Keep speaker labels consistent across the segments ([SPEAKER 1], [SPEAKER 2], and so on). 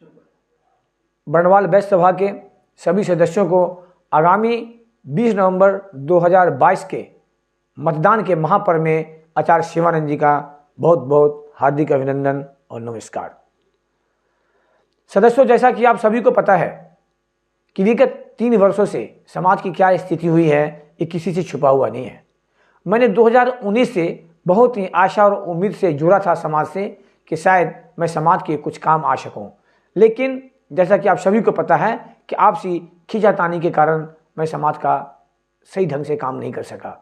[SPEAKER 1] बर्नवाल बैस सभा के सभी सदस्यों को आगामी 20 नवंबर 2022 के मतदान के महापर्व में आचार्य शिवानंद जी का बहुत बहुत हार्दिक अभिनंदन और नमस्कार। सदस्यों, जैसा कि आप सभी को पता है कि विगत 3 वर्षों से समाज की क्या स्थिति हुई है, ये किसी से छुपा हुआ नहीं है। मैंने 2019 से बहुत ही आशा और उम्मीद से जुड़ा था समाज से कि शायद मैं समाज के कुछ काम आ सकूं, लेकिन जैसा कि आप सभी को पता है कि आपसी खींचातानी के कारण मैं समाज का सही ढंग से काम नहीं कर सका।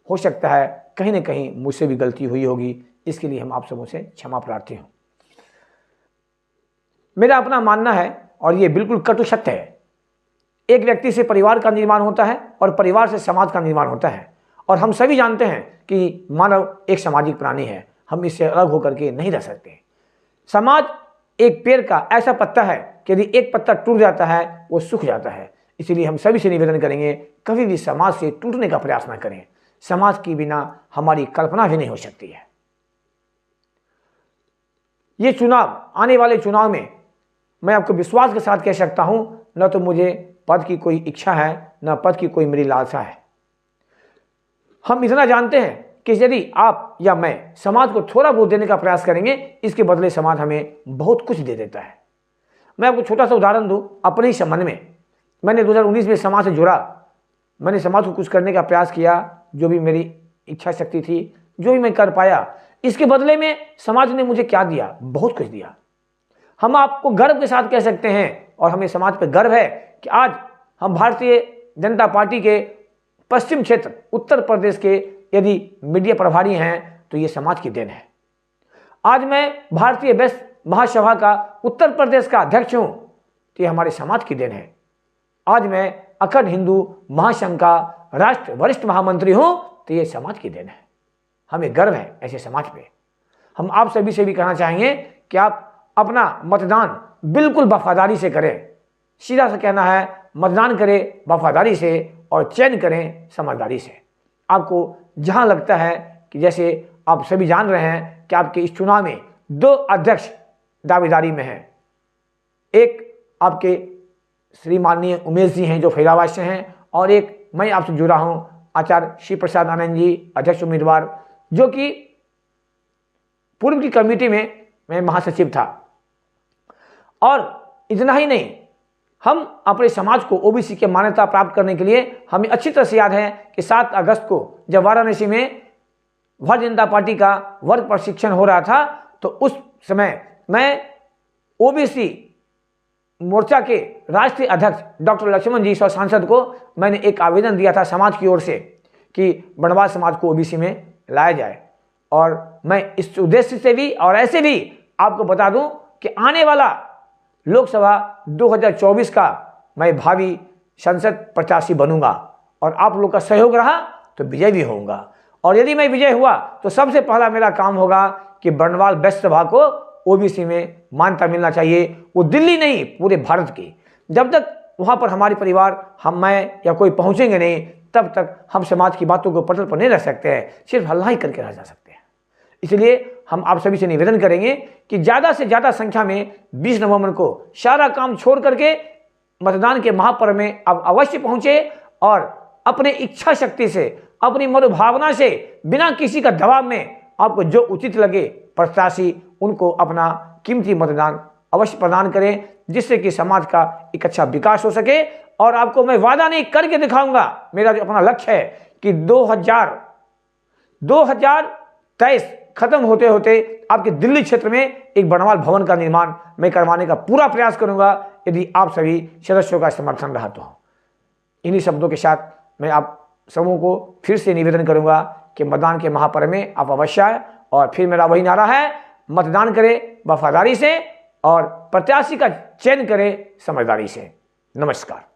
[SPEAKER 1] हो सकता है कहीं ना कहीं मुझसे भी गलती हुई होगी, इसके लिए हम आप सबों से क्षमा प्रार्थी हूँ। मेरा अपना मानना है और ये बिल्कुल कटु सत्य है, एक व्यक्ति से परिवार का निर्माण होता है और परिवार से समाज का निर्माण होता है। और हम सभी जानते हैं कि मानव एक सामाजिक प्राणी है, हम इससे अलग होकर के नहीं रह सकते। समाज एक पेड़ का ऐसा पत्ता है कि यदि एक पत्ता टूट जाता है वो सूख जाता है। इसलिए हम सभी से निवेदन करेंगे, कभी भी समाज से टूटने का प्रयास न करें। समाज के बिना हमारी कल्पना भी नहीं हो सकती है। ये चुनाव, आने वाले चुनाव में मैं आपको विश्वास के साथ कह सकता हूं, न तो मुझे पद की कोई इच्छा है, न पद की कोई मेरी लालसा है। हम इतना जानते हैं कि यदि आप या मैं समाज को थोड़ा बहुत देने का प्रयास करेंगे, इसके बदले समाज हमें बहुत कुछ दे देता है। मैं आपको छोटा सा उदाहरण दूं अपने ही संबंध में। मैंने 2019 में समाज से जुड़ा, मैंने समाज को कुछ करने का प्रयास किया, जो भी मेरी इच्छा शक्ति थी, जो भी मैं कर पाया। इसके बदले में समाज ने मुझे क्या दिया? बहुत कुछ दिया। हम आपको गर्व के साथ कह सकते हैं और हमें समाज पर गर्व है कि आज हम भारतीय जनता पार्टी के पश्चिम क्षेत्र उत्तर प्रदेश के यदि मीडिया प्रभारी हैं तो ये समाज की देन है। आज मैं भारतीय बैस महासभा का उत्तर प्रदेश का अध्यक्ष हूं तो ये हमारे समाज की देन है। आज मैं अखंड हिंदू महासंघ का राष्ट्र वरिष्ठ महामंत्री हूं तो ये समाज की देन है। हमें गर्व है ऐसे समाज पे। हम आप सभी से भी कहना चाहेंगे कि आप अपना मतदान बिल्कुल वफादारी से करें। सीधा सा कहना है, मतदान करें वफादारी से और चयन करें समझदारी से। आपको जहां लगता है कि जैसे आप सभी जान रहे हैं कि आपके इस चुनाव में 2 अध्यक्ष दावेदारी में हैं। एक आपके श्री माननीय उमेश जी हैं जो फैजाबाद से हैं, और एक मैं आपसे जुड़ा हूं आचार्य शिव प्रसाद आनंद जी, अध्यक्ष उम्मीदवार, जो कि पूर्व की कमेटी में मैं महासचिव था। और इतना ही नहीं, हम अपने समाज को ओबीसी की मान्यता प्राप्त करने के लिए हमें अच्छी तरह से याद है कि 7 अगस्त को जब वाराणसी में भारतीय जनता पार्टी का वर्ग प्रशिक्षण हो रहा था, तो उस समय मैं ओबीसी मोर्चा के राष्ट्रीय अध्यक्ष डॉक्टर लक्ष्मण जी सांसद को मैंने एक आवेदन दिया था समाज की ओर से कि बर्नवाल समाज को ओबीसी में लाया जाए। और मैं इस उद्देश्य से भी और ऐसे भी आपको बता दूं कि आने वाला लोकसभा 2024 का मैं भावी संसद प्रत्याशी बनूंगा और आप लोग का सहयोग रहा तो विजय भी होऊंगा। और यदि मैं विजय हुआ तो सबसे पहला मेरा काम होगा कि बर्नवाल बैस सभा को ओबीसी में मान्यता मिलना चाहिए। वो दिल्ली नहीं, पूरे भारत की। जब तक वहां पर हमारे परिवार, मैं या कोई पहुंचेंगे नहीं, तब तक हम समाज की बातों को पटल पर नहीं रह सकते हैं, सिर्फ हल्ला ही करके रह जा सकते हैं। इसलिए हम आप सभी से निवेदन करेंगे कि ज़्यादा से ज़्यादा संख्या में 20 नवंबर को सारा काम छोड़ करके मतदान के महापर्व में आप अवश्य पहुंचे और अपने इच्छा शक्ति से, अपनी मनोभावना से, बिना किसी का दबाव में आपको जो उचित लगे प्रत्याशी, उनको अपना कीमती मतदान अवश्य प्रदान करें, जिससे कि समाज का एक अच्छा विकास हो सके। और आपको मैं वादा नहीं करके दिखाऊंगा, मेरा जो अपना लक्ष्य है कि 2023 खत्म होते होते आपके दिल्ली क्षेत्र में एक बर्नवाल भवन का निर्माण मैं करवाने का पूरा प्रयास करूंगा, यदि आप सभी सदस्यों का समर्थन रहा तो। इन्हीं शब्दों के साथ मैं आप सबों को फिर से निवेदन करूंगा कि मतदान के महापर्व में आप अवश्य आए। और फिर मेरा वही नारा है, मतदान करें वफादारी से और प्रत्याशी का चयन करें समझदारी से। नमस्कार।